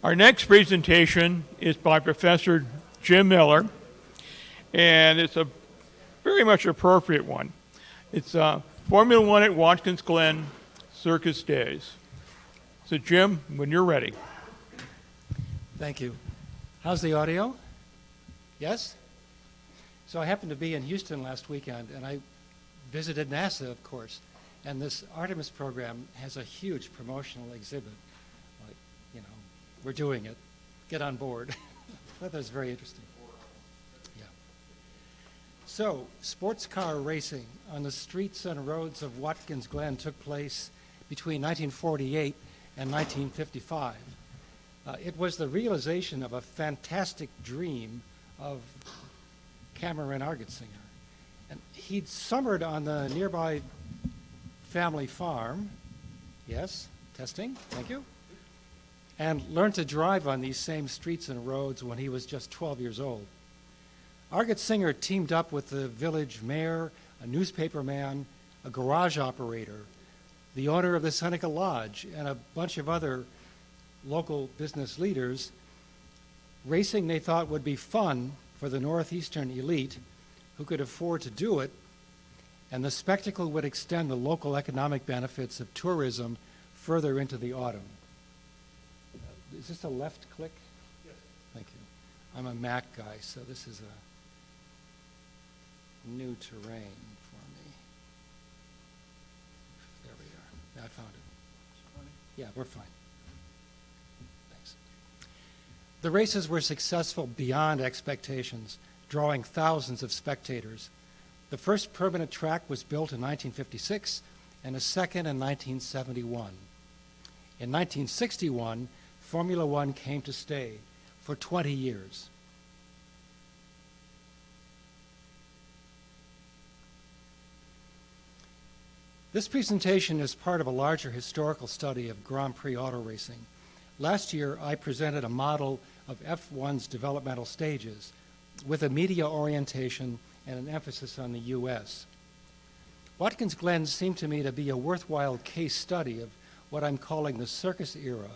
Our next presentation is by Professor Jim Miller, and it's a very much appropriate one. It's Formula One at Watkins Glen Circus Days. So Jim, when you're ready. Thank you. How's the audio? Yes? So I happened to be in Houston last weekend, and I visited NASA, of course, and this Artemis program has a huge promotional exhibit. Like, you know, we're doing it. Get on board. I thought that was very interesting. Yeah. So, sports car racing on the streets and roads of Watkins Glen took place between 1948 and 1955. It was the realization of a fantastic dream of Cameron Argetsinger. And he'd summered on the nearby family farm. Yes, testing, thank you. And learned to drive on these same streets and roads when he was just 12 years old. Argetsinger teamed up with the village mayor, a newspaper man, a garage operator, the owner of the Seneca Lodge, and a bunch of other local business leaders. Racing, they thought, would be fun for the northeastern elite who could afford to do it, and the spectacle would extend the local economic benefits of tourism further into the autumn. Is this a left click? Yes. Thank you. I'm a Mac guy, so this is a new terrain for me. There we are. I found it. Yeah, we're fine. Thanks. The races were successful beyond expectations, drawing thousands of spectators. The first permanent track was built in 1956 and a second in 1971. In 1961, Formula One came to stay for 20 years. This presentation is part of a larger historical study of Grand Prix auto racing. Last year, I presented a model of F1's developmental stages with a media orientation and an emphasis on the U.S. Watkins Glen seemed to me to be a worthwhile case study of what I'm calling the circus era,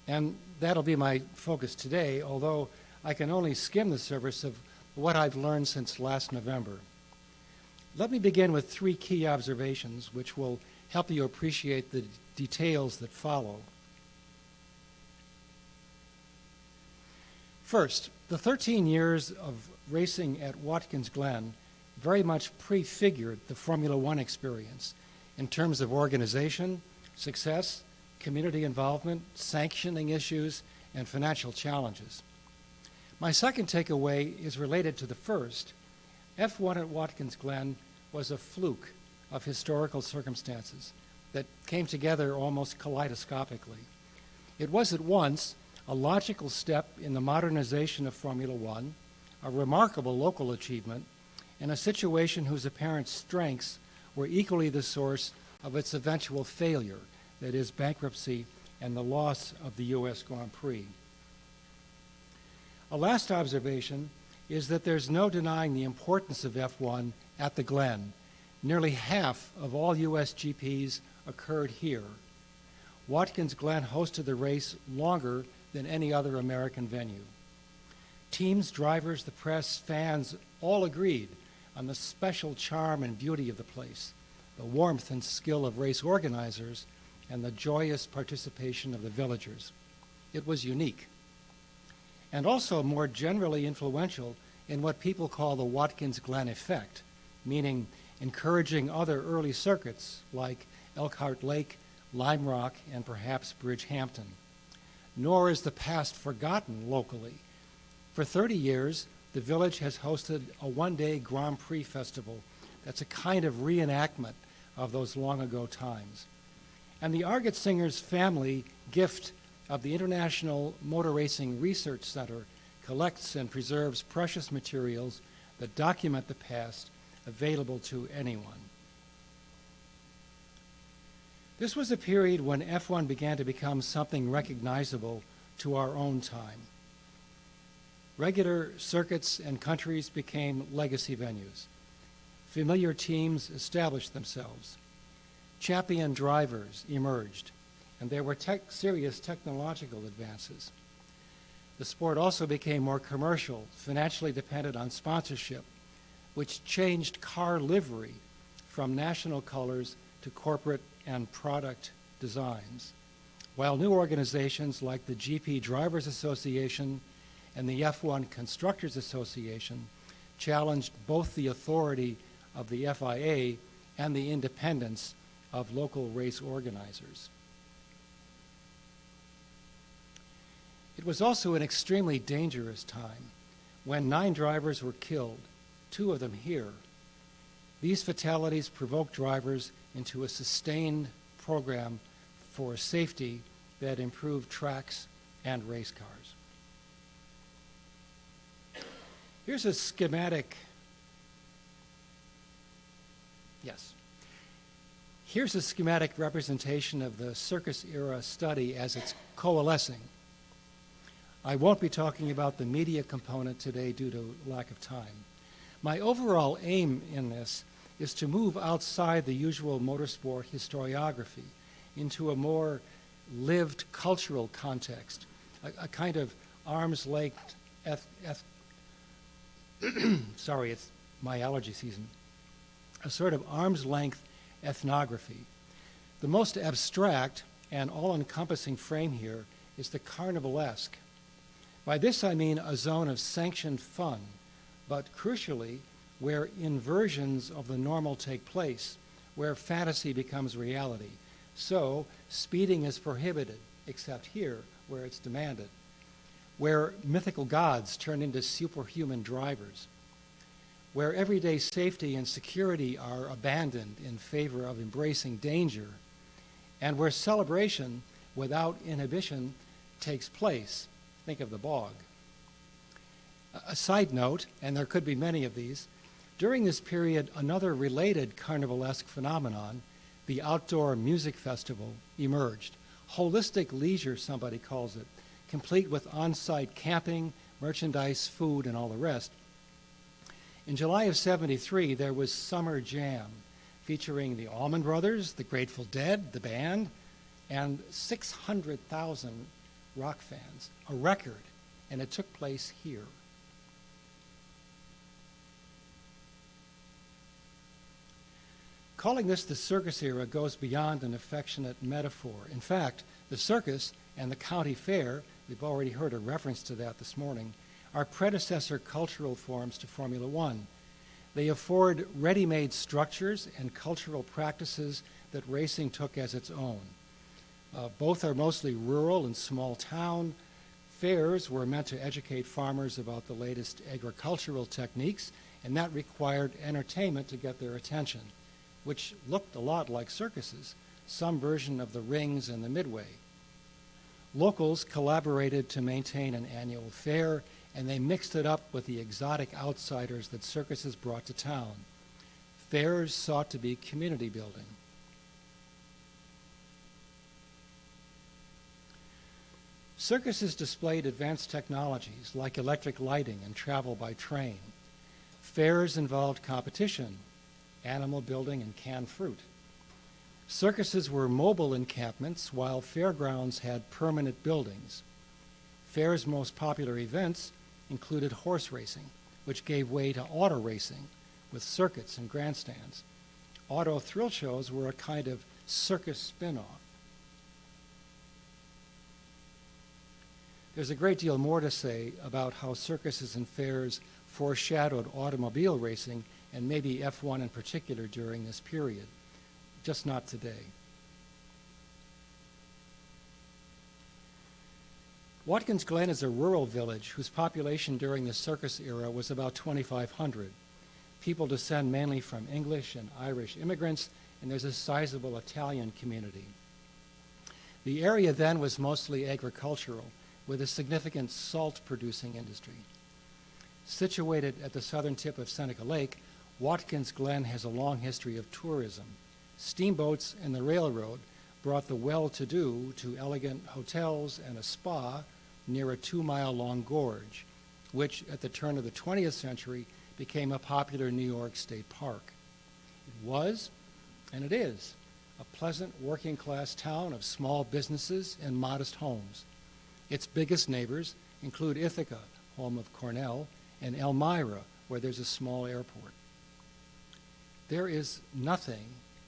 and that'll be my focus today, although I can only skim the surface of what I've learned since last November. Let me begin with three key observations which will help you appreciate the details that follow. First, the 13 years of racing at Watkins Glen very much prefigured the Formula One experience in terms of organization, success, community involvement, sanctioning issues, and financial challenges. My second takeaway is related to the first. F1 at Watkins Glen was a fluke of historical circumstances that came together almost kaleidoscopically. It was at once a logical step in the modernization of Formula One, a remarkable local achievement, and a situation whose apparent strengths were equally the source of its eventual failure, that is, bankruptcy and the loss of the U.S. Grand Prix. A last observation is that there's no denying the importance of F1 at the Glen. Nearly half of all U.S. GPs occurred here. Watkins Glen hosted the race longer than any other American venue. Teams, drivers, the press, fans all agreed on the special charm and beauty of the place, the warmth and skill of race organizers, and the joyous participation of the villagers. It was unique, and also more generally influential in what people call the Watkins Glen effect, meaning encouraging other early circuits like Elkhart Lake, Lime Rock, and perhaps Bridgehampton. Nor is the past forgotten locally. For 30 years, the village has hosted a one-day Grand Prix festival that's a kind of reenactment of those long-ago times. And the Argetsingers family gift of the International Motor Racing Research Center collects and preserves precious materials that document the past available to anyone. This was a period when F1 began to become something recognizable to our own time. Regular circuits and countries became legacy venues. Familiar teams established themselves. Champion drivers emerged, and there were serious technological advances. The sport also became more commercial, financially dependent on sponsorship, which changed car livery from national colors to corporate and product designs, while new organizations like the GP Drivers Association and the F1 Constructors Association challenged both the authority of the FIA and the independence of local race organizers. It was also an extremely dangerous time when 9 drivers were killed, 2 of them here. These fatalities provoked drivers into a sustained program for safety that improved tracks and race cars. Here's a schematic. Yes. Here's a schematic representation of the circus era study as it's coalescing. I won't be talking about the media component today due to lack of time. My overall aim in this is to move outside the usual motorsport historiography into a more lived cultural context, a kind of arm's length, sorry, it's my allergy season, a sort of arm's length ethnography. The most abstract and all-encompassing frame here is the carnivalesque. By this I mean a zone of sanctioned fun, but crucially, where inversions of the normal take place, where fantasy becomes reality. So, speeding is prohibited, except here, where it's demanded, where mythical gods turn into superhuman drivers, where everyday safety and security are abandoned in favor of embracing danger, and where celebration without inhibition takes place. Think of the bog. A side note, and there could be many of these, during this period, another related carnivalesque phenomenon, the outdoor music festival, emerged. Holistic leisure, somebody calls it, complete with on-site camping, merchandise, food, and all the rest. In July of '73, there was Summer Jam, featuring the Allman Brothers, the Grateful Dead, the band, and 600,000 rock fans, a record, and it took place here. Calling this the circus era goes beyond an affectionate metaphor. In fact, the circus and the county fair, we've already heard a reference to that this morning, are predecessor cultural forms to Formula One. They afford ready-made structures and cultural practices that racing took as its own. Both are mostly rural and small town. Fairs were meant to educate farmers about the latest agricultural techniques, and that required entertainment to get their attention, which looked a lot like circuses, some version of the rings and the midway. Locals collaborated to maintain an annual fair, and they mixed it up with the exotic outsiders that circuses brought to town. Fairs sought to be community building. Circuses displayed advanced technologies like electric lighting and travel by train. Fairs involved competition, animal building, and canned fruit. Circuses were mobile encampments, while fairgrounds had permanent buildings. Fairs' most popular events included horse racing, which gave way to auto racing with circuits and grandstands. Auto thrill shows were a kind of circus spin-off. There's a great deal more to say about how circuses and fairs foreshadowed automobile racing, and maybe F1 in particular during this period, just not today. Watkins Glen is a rural village whose population during the circus era was about 2,500. People descend mainly from English and Irish immigrants, and there's a sizable Italian community. The area then was mostly agricultural, with a significant salt-producing industry. Situated at the southern tip of Seneca Lake, Watkins Glen has a long history of tourism. Steamboats and the railroad brought the well-to-do to elegant hotels and a spa near a 2-mile-long gorge, which at the turn of the 20th century became a popular New York state park. It was, and it is, a pleasant working-class town of small businesses and modest homes. Its biggest neighbors include Ithaca, home of Cornell, and Elmira, where there's a small airport. There is nothing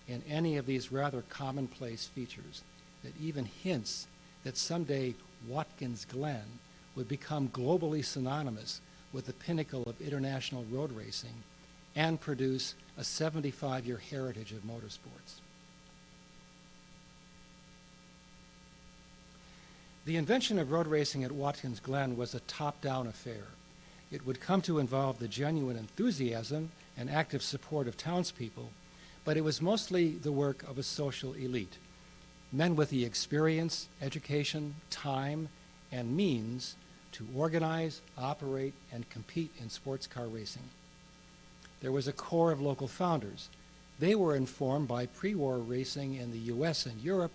in any of these rather commonplace features that even hints that someday Watkins Glen would become globally synonymous with the pinnacle of international road racing and produce a 75-year heritage of motorsports. The invention of road racing at Watkins Glen was a top-down affair. It would come to involve the genuine enthusiasm and active support of townspeople, but it was mostly the work of a social elite, men with the experience, education, time, and means to organize, operate, and compete in sports car racing. There was a core of local founders. They were informed by pre-war racing in the US and Europe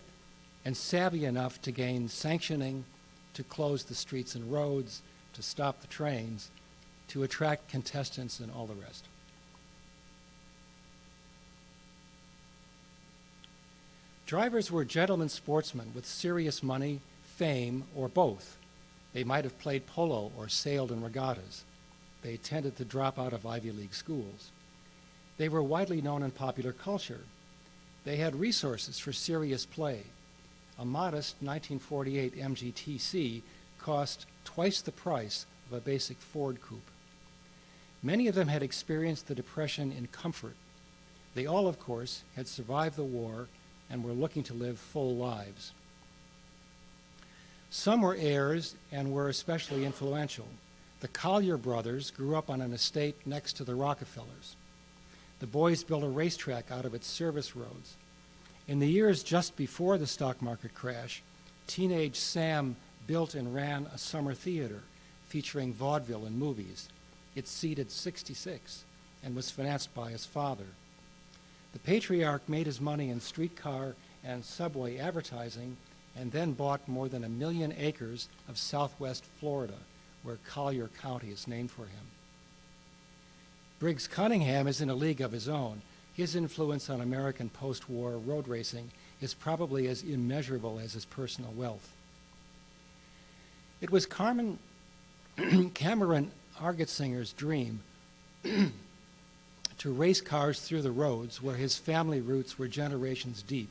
and savvy enough to gain sanctioning, to close the streets and roads, to stop the trains, to attract contestants and all the rest. Drivers were gentlemen sportsmen with serious money, fame, or both. They might have played polo or sailed in regattas. They tended to drop out of Ivy League schools. They were widely known in popular culture. They had resources for serious play. A modest 1948 MGTC cost twice the price of a basic Ford coupe. Many of them had experienced the Depression in comfort. They all, of course, had survived the war and were looking to live full lives. Some were heirs and were especially influential. The Collier brothers grew up on an estate next to the Rockefellers. The boys built a racetrack out of its service roads. In the years just before the stock market crash, teenage Sam built and ran a summer theater featuring vaudeville and movies. It seated 66 and was financed by his father. The patriarch made his money in streetcar and subway advertising and then bought more than 1 million acres of southwest Florida, where Collier County is named for him. Briggs Cunningham is in a league of his own. His influence on American post-war road racing is probably as immeasurable as his personal wealth. It was Cameron Argetsinger's dream to race cars through the roads where his family roots were generations deep.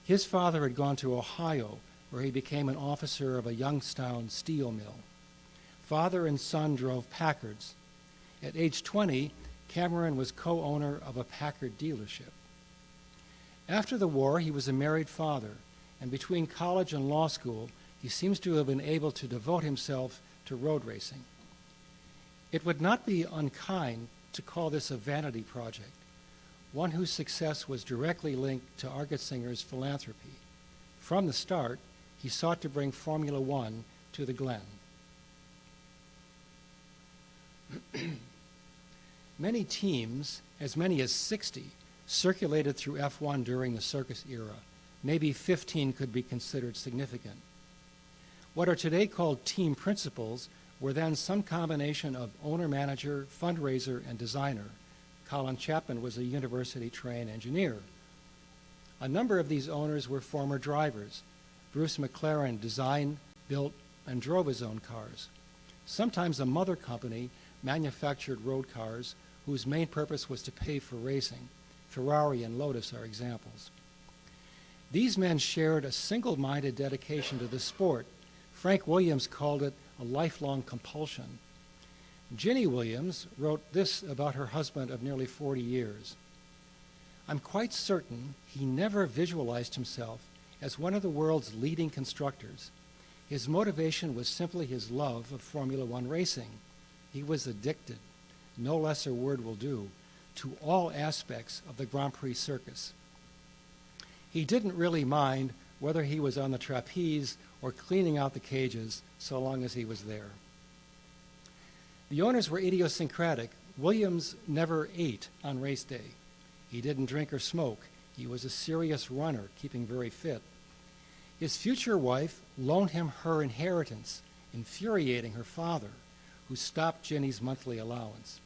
His father had gone to Ohio, where he became an officer of a Youngstown steel mill. Father and son drove Packards. At age 20, Cameron was co-owner of a Packard dealership. After the war, he was a married father, and between college and law school, he seems to have been able to devote himself to road racing. It would not be unkind to call this a vanity project, one whose success was directly linked to Argetsinger's philanthropy. From the start, he sought to bring Formula One to the Glen. Many teams, as many as 60, circulated through F1 during the circus era. Maybe 15 could be considered significant. What are today called team principals were then some combination of owner-manager, fundraiser, and designer. Colin Chapman was a university-trained engineer. A number of these owners were former drivers. Bruce McLaren designed, built, and drove his own cars. Sometimes a mother company manufactured road cars whose main purpose was to pay for racing. Ferrari and Lotus are examples. These men shared a single-minded dedication to the sport. Frank Williams called it a lifelong compulsion. Ginny Williams wrote this about her husband of nearly 40 years. I'm quite certain he never visualized himself as one of the world's leading constructors. His motivation was simply his love of Formula One racing. He was addicted, no lesser word will do, to all aspects of the Grand Prix circus. He didn't really mind whether he was on the trapeze or cleaning out the cages, so long as he was there. The owners were idiosyncratic. Williams never ate on race day. He didn't drink or smoke. He was a serious runner, keeping very fit. His future wife loaned him her inheritance, infuriating her father, who stopped Ginny's monthly allowance.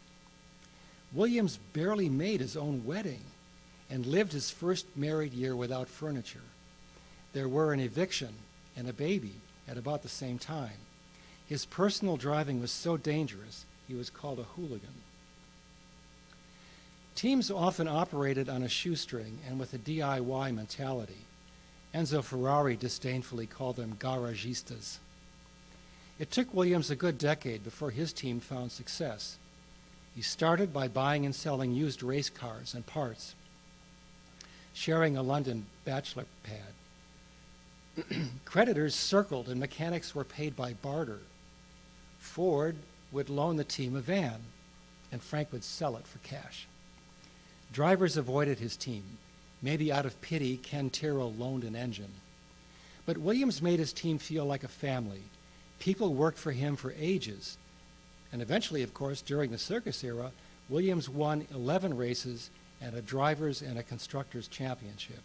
Williams barely made his own wedding and lived his first married year without furniture. There were an eviction and a baby at about the same time. His personal driving was so dangerous, he was called a hooligan. Teams often operated on a shoestring and with a DIY mentality. Enzo Ferrari disdainfully called them garagistas. It took Williams a good decade before his team found success. He started by buying and selling used race cars and parts, sharing a London bachelor pad. Creditors circled and mechanics were paid by barter. Ford would loan the team a van, and Frank would sell it for cash. Drivers avoided his team. Maybe out of pity, Ken Tyrrell loaned an engine. But Williams made his team feel like a family. People worked for him for ages. And eventually, of course, during the circus era, Williams won 11 races and a drivers' and a constructors' championship.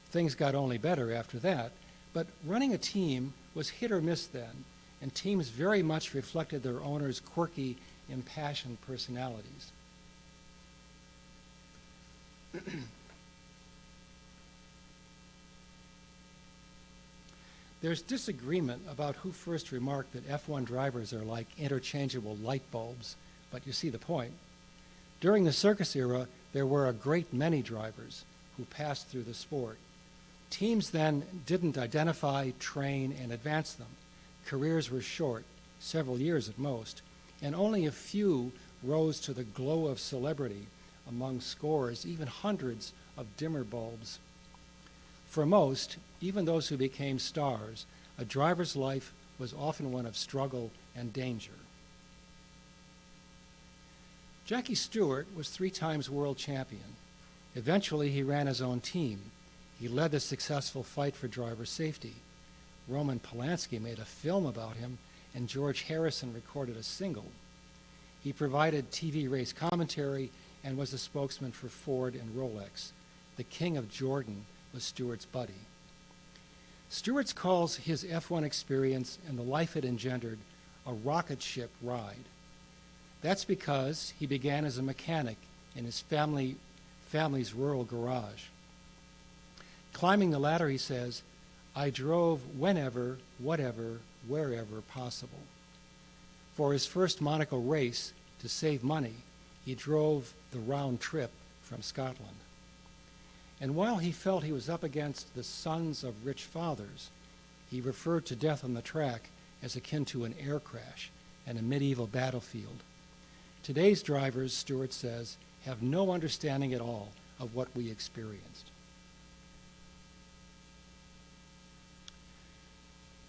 Things got only better after that, but running a team was hit or miss then, and teams very much reflected their owners' quirky, impassioned personalities. There's disagreement about who first remarked that F1 drivers are like interchangeable light bulbs, but you see the point. During the circus era, there were a great many drivers who passed through the sport. Teams then didn't identify, train, and advance them. Careers were short, several years at most, and only a few rose to the glow of celebrity among scores, even hundreds of dimmer bulbs. For most, even those who became stars, a driver's life was often one of struggle and danger. Jackie Stewart was 3 times world champion. Eventually, he ran his own team. He led the successful fight for driver safety. Roman Polanski made a film about him, and George Harrison recorded a single. He provided TV race commentary and was a spokesman for Ford and Rolex. The King of Jordan was Stewart's buddy. Stewart calls his F1 experience and the life it engendered a rocket ship ride. That's because he began as a mechanic in his family's rural garage. Climbing the ladder, he says, I drove whenever, whatever, wherever possible. For his first Monaco race, to save money, he drove the round trip from Scotland. And while he felt he was up against the sons of rich fathers, he referred to death on the track as akin to an air crash and a medieval battlefield. Today's drivers, Stewart says, have no understanding at all of what we experienced.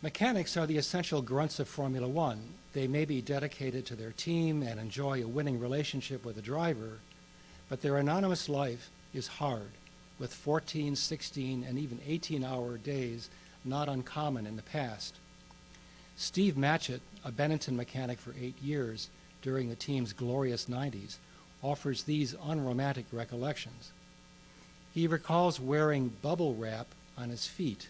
Mechanics are the essential grunts of Formula One. They may be dedicated to their team and enjoy a winning relationship with the driver, but their anonymous life is hard, with 14, 16, and even 18-hour days not uncommon in the past. Steve Matchett, a Benetton mechanic for 8 years during the team's glorious 90s, offers these unromantic recollections. He recalls wearing bubble wrap on his feet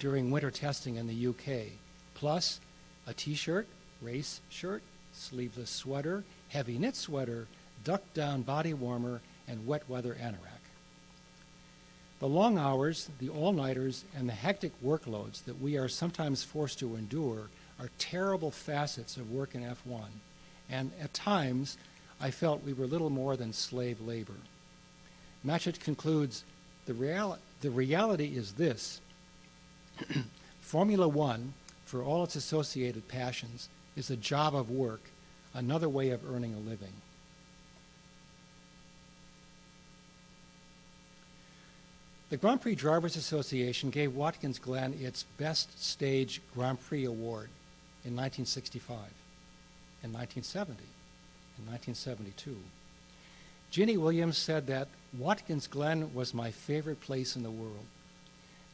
during winter testing in the UK, plus a t-shirt, race shirt, sleeveless sweater, heavy knit sweater, duck-down body warmer, and wet weather anorak. The long hours, the all-nighters, and the hectic workloads that we are sometimes forced to endure are terrible facets of work in F1, and at times I felt we were little more than slave labor. Matchett concludes, the reality is this. Formula One, for all its associated passions, is a job of work, another way of earning a living. The Grand Prix Drivers Association gave Watkins Glen its Best Stage Grand Prix Award in 1965, in 1970, in 1972. Ginny Williams said that Watkins Glen was my favorite place in the world.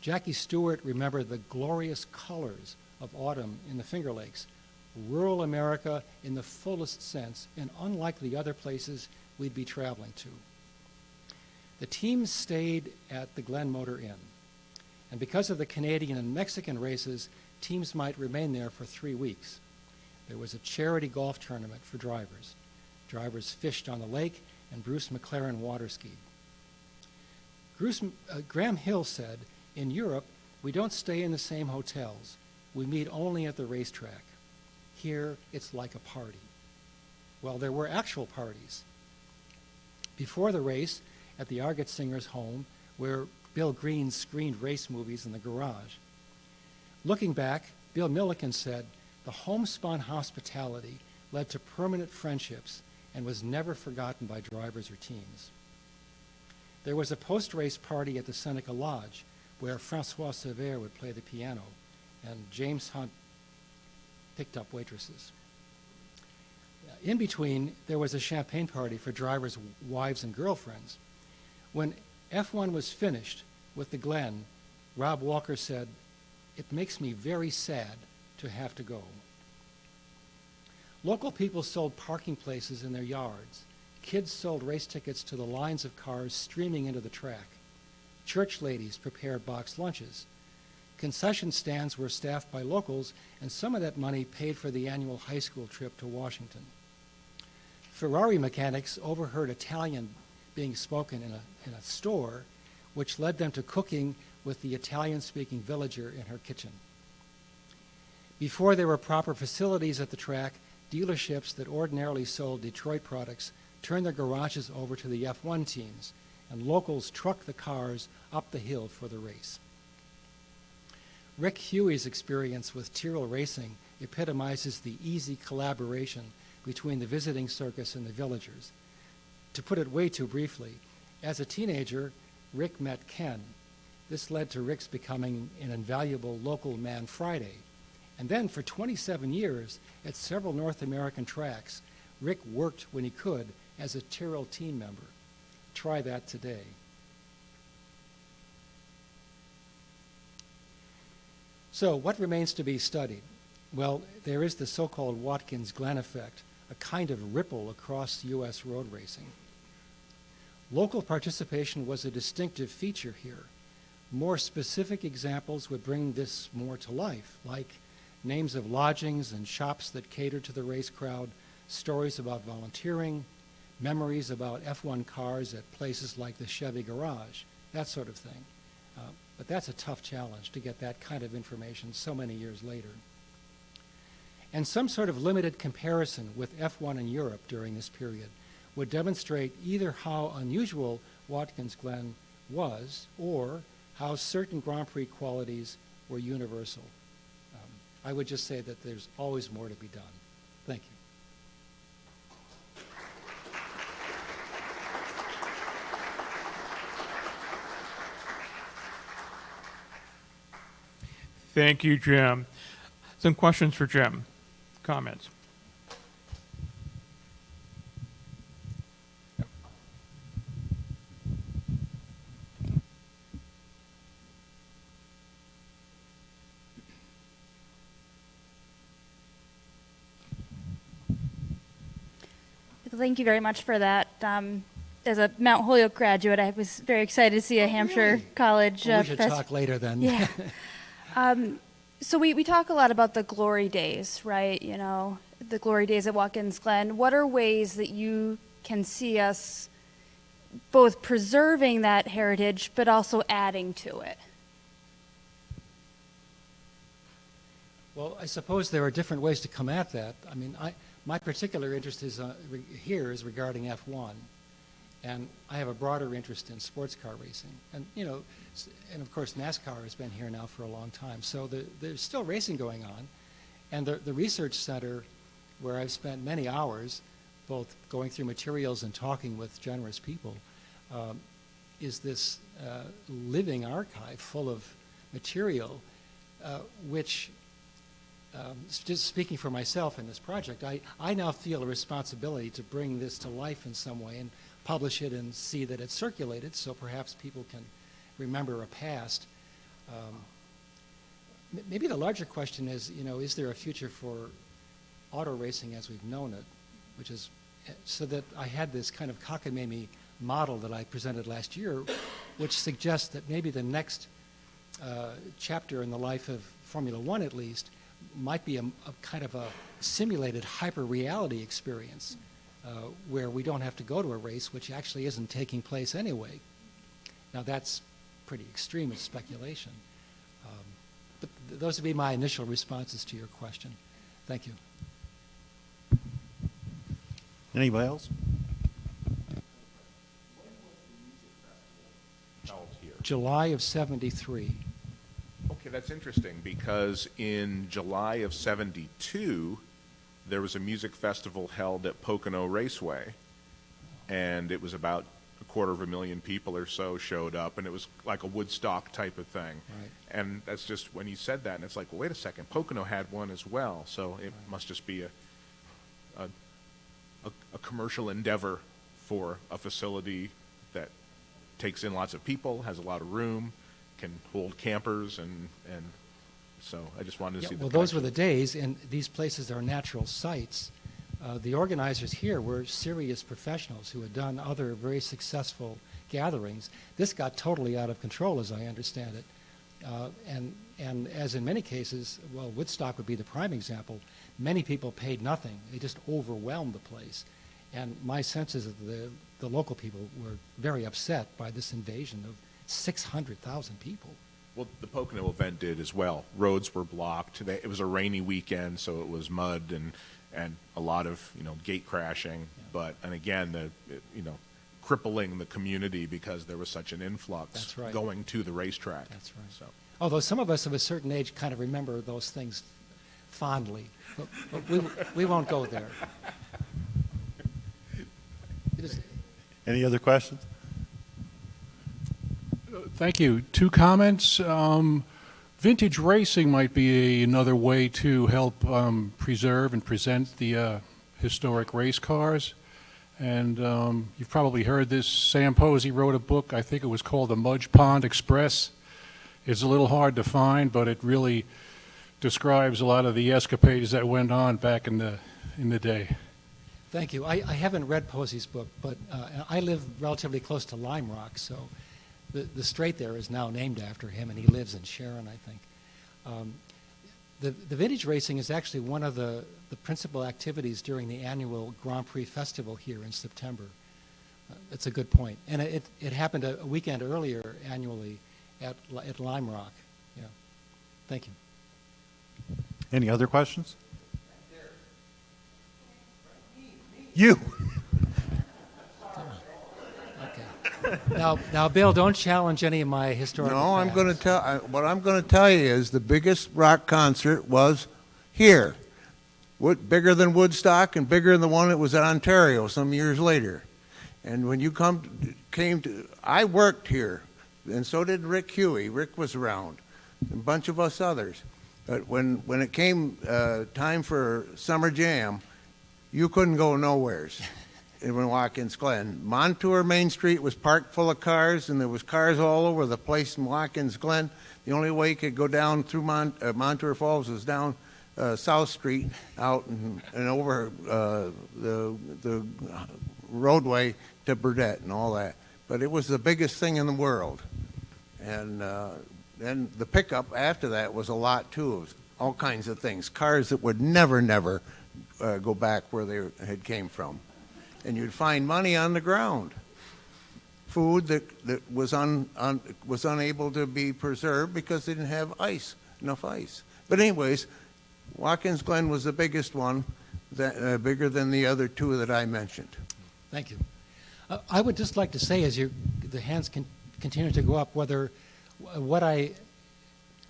Jackie Stewart remembered the glorious colors of autumn in the Finger Lakes, rural America in the fullest sense, and unlike the other places we'd be traveling to. The team stayed at the Glen Motor Inn, and because of the Canadian and Mexican races, teams might remain there for 3 weeks. There was a charity golf tournament for drivers. Drivers fished on the lake, and Bruce McLaren water skied. Graham Hill said, in Europe, we don't stay in the same hotels. we meet only at the racetrack. Here, it's like a party. Well, there were actual parties. Before the race, at the Argetsinger's home, where Bill Green screened race movies in the garage. Looking back, Bill Milliken said, the homespun hospitality led to permanent friendships and was never forgotten by drivers or teams. There was a post-race party at the Seneca Lodge where Francois Sever would play the piano and James Hunt picked up waitresses. In between, there was a champagne party for drivers' wives and girlfriends. When F1 was finished with the Glen, Rob Walker said, "It makes me very sad to have to go." Local people sold parking places in their yards. Kids sold race tickets to the lines of cars streaming into the track. Church ladies prepared boxed lunches. Concession stands were staffed by locals, and some of that money paid for the annual high school trip to Washington. Ferrari mechanics overheard Italian being spoken in a store, which led them to cooking with the Italian-speaking villager in her kitchen. Before there were proper facilities at the track, dealerships that ordinarily sold Detroit products turned their garages over to the F1 teams, and locals trucked the cars up the hill for the race. Rick Huey's experience with Tyrrell Racing epitomizes the easy collaboration between the visiting circus and the villagers. To put it way too briefly, as a teenager, Rick met Ken. This led to Rick's becoming an invaluable local man Friday. And then for 27 years, at several North American tracks, Rick worked when he could as a Tyrrell team member. Try that today. So what remains to be studied? Well, there is the so-called Watkins-Glen effect, a kind of ripple across U.S. road racing. Local participation was a distinctive feature here. More specific examples would bring this more to life, like names of lodgings and shops that catered to the race crowd, stories about volunteering, memories about F1 cars at places like the Chevy Garage, that sort of thing. But that's a tough challenge to get that kind of information so many years later. And some sort of limited comparison with F1 in Europe during this period would demonstrate either how unusual Watkins-Glen was or how certain Grand Prix qualities were universal. I would just say that there's always more to be done. Thank you. Thank you, Jim. Some questions for Jim. Comments? Thank you very much for that. As a Mount Holyoke graduate, I was very excited to see a Hampshire College Well, we should professor. talk later then. Yeah. So we talk a lot about the glory days, right? You know, the glory days at Watkins Glen. What are ways that you can see us both preserving that heritage but also adding to it? Well, I suppose there are different ways to come at that. I mean, my particular interest is here is regarding F1, and I have a broader interest in sports car racing. And you know, and of course NASCAR has been here now for a long time. So there's still racing going on, and the research center, where I've spent many hours, both going through materials and talking with generous people, is this living archive full of material, which. Just speaking for myself in this project, I now feel a responsibility to bring this to life in some way and publish it and see that it's circulated so perhaps people can remember a past. Maybe the larger question is, you know, is there a future for auto racing as we've known it? Which is, so that I had this kind of cockamamie model that I presented last year, which suggests that maybe the next chapter in the life of Formula One, at least, might be a kind of a simulated hyper-reality experience where we don't have to go to a race, which actually isn't taking place anyway. Now that's pretty extreme as speculation. those would be my initial responses to your question. Thank you. Anybody else? held here? July of '73. Okay, that's interesting because in July of '72, there was a music festival held at Pocono Raceway, and it was about 250,000 people or so showed up, and it was like a Woodstock type of thing. Right. And that's just when you said that, and it's like, well, wait a second, Pocono had one as well, so it must just be a commercial endeavor for a facility that takes in lots of people, has a lot of room, can hold campers, and so I just wanted to Yeah, see the well, those were connection. the days, and these places are natural sites. The organizers here were serious professionals who had done other very successful gatherings. This got totally out of control, as I understand it. And as in many cases, well, Woodstock would be the prime example, many people paid nothing. They just overwhelmed the place. And my sense is that the local people were very upset by this invasion of 600,000 people. Well, the Pocono event did as well. Roads were blocked. It was a rainy weekend, so it was mud and a lot of gate crashing. And again, crippling the community because there was such an influx That's right. going to the racetrack. That's right. So Although some of us of a certain age kind of remember those things fondly, but we won't go there. It is- Any other questions? Thank you. Two comments. Vintage racing might be another way to help preserve and present the historic race cars. And you've probably heard this. Sam Posey wrote a book, I think it was called The Mudge Pond Express. It's a little hard to find, but it really describes a lot of the escapades that went on back in the day. Thank you. I haven't read Posey's book, but I live relatively close to Lime Rock, so the strait there is now named after him, and he lives in Sharon, I think. The vintage racing is actually one of the principal activities during the annual Grand Prix Festival here in September. It's a good point. And it happened a weekend earlier annually at Lime Rock. Yeah. Thank you. Any other questions? You. Okay. Now, Bill, don't challenge any of my historical No, I'm facts. going to tell. What I'm going to tell you is the biggest rock concert was here, bigger than Woodstock and bigger than the one that was in Ontario some years later. And when you came to, I worked here, and so did Rick Huey. Rick was around, and a bunch of us others. But when it came time for Summer Jam, you couldn't go nowheres in Watkins Glen. Montour Main Street was parked full of cars, and there was cars all over the place in Watkins Glen. The only way you could go down through Montour Falls was down South Street out and over the roadway to Burdett and all that. But it was the biggest thing in the world. And then the pickup after that was a lot, too. It was all kinds of things. Cars that would never go back where they had came from. And you'd find money on the ground. Food that was unable to be preserved because they didn't have enough ice. But anyways, Watkins Glen was the biggest one, bigger than the other two that I mentioned. Thank you. I would just like to say, as the hands continue to go up,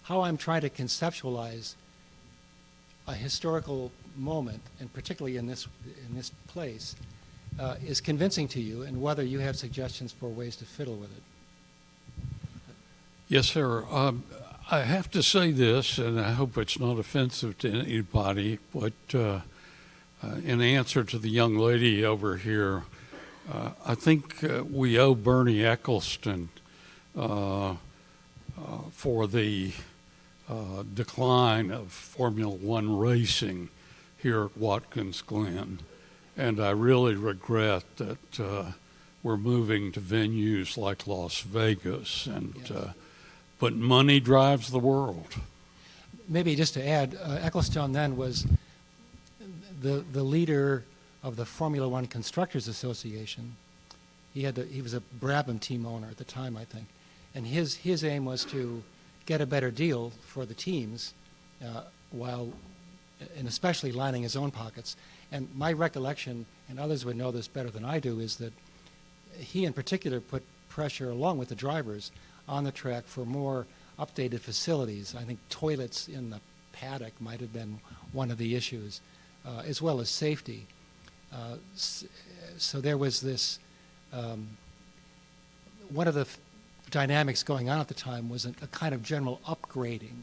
how I'm trying to conceptualize a historical moment, and particularly in this place, is convincing to you, and whether you have suggestions for ways to fiddle with it. Yes, sir. I have to say this, and I hope it's not offensive to anybody, but in answer to the young lady over here, I think we owe Bernie Eccleston for the decline of Formula One racing here at Watkins Glen. And I really regret that we're moving to venues like Las Vegas. But money drives the world. Maybe just to add, Ecclestone then was the leader of the Formula One Constructors Association. He was a Brabham team owner at the time, I think. And his aim was to get a better deal for the teams while, and especially lining his own pockets. And my recollection, and others would know this better than I do, is that he in particular put pressure, along with the drivers, on the track for more updated facilities. I think toilets in the paddock might have been one of the issues, as well as safety. So there was this, one of the dynamics going on at the time was a kind of general upgrading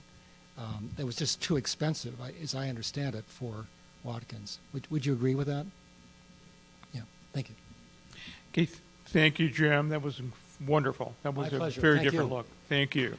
that was just too expensive, as I understand it, for Watkins. Would you agree with that? Yeah, thank you. Okay, thank you, Jim. That was wonderful. That was My a pleasure. very Thank different you. look. Thank you.